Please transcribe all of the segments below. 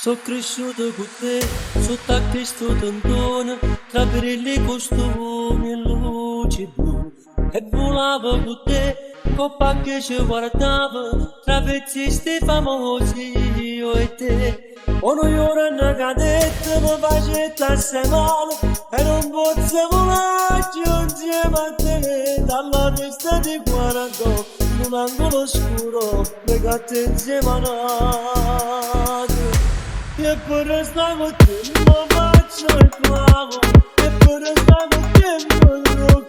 So cresciuto con te, sotto a questo tentone, tra brilli costumi e luci blu. E volavo con te, coppa che ci guardava, tra pezzisti famosi io e te. Ogni ora una cadetta mi faceva assai male, e non posso volare insieme a te. Dalla testa di guardo, in un angolo scuro, legate insieme a noi. E per stare con te non faccio il clavo, e per stare con te non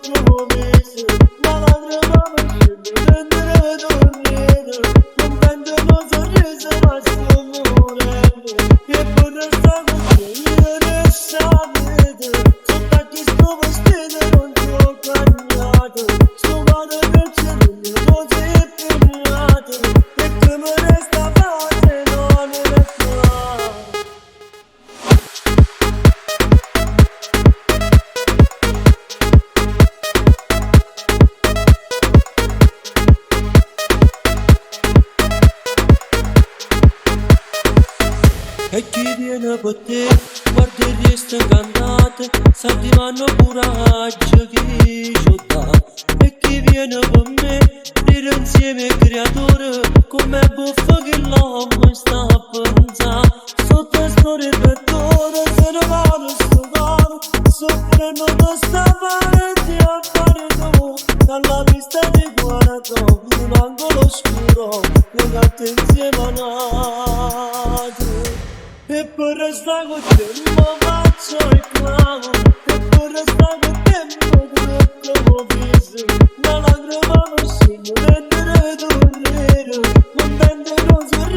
tocco mese. Ma la trama mi scende dentro dormire, non prendo un sorriso ma sto morendo. E per stare con te io ne sapete, sotto a chi sto vestito non sto cagnato. Sto vado per cervello, non si è impegnato, e che me resta pace non è qua. E chi viene per te, guarda e resta incantato, sa di mano coraggio che ci dà. E chi viene per me, dire insieme al creatore, come buffa che l'uomo sta a pensare. Sotto storie per loro, se ne vanno sto caro, soffrono da sta parete a fare tu. Dalla vista di guardo, in un angolo scuro, legate insieme a noi. E per stare con te non faccio il clavo, e per stare con te non tocco viso. Ma la trama mi scende dentro dormire, non prendo un sorriso.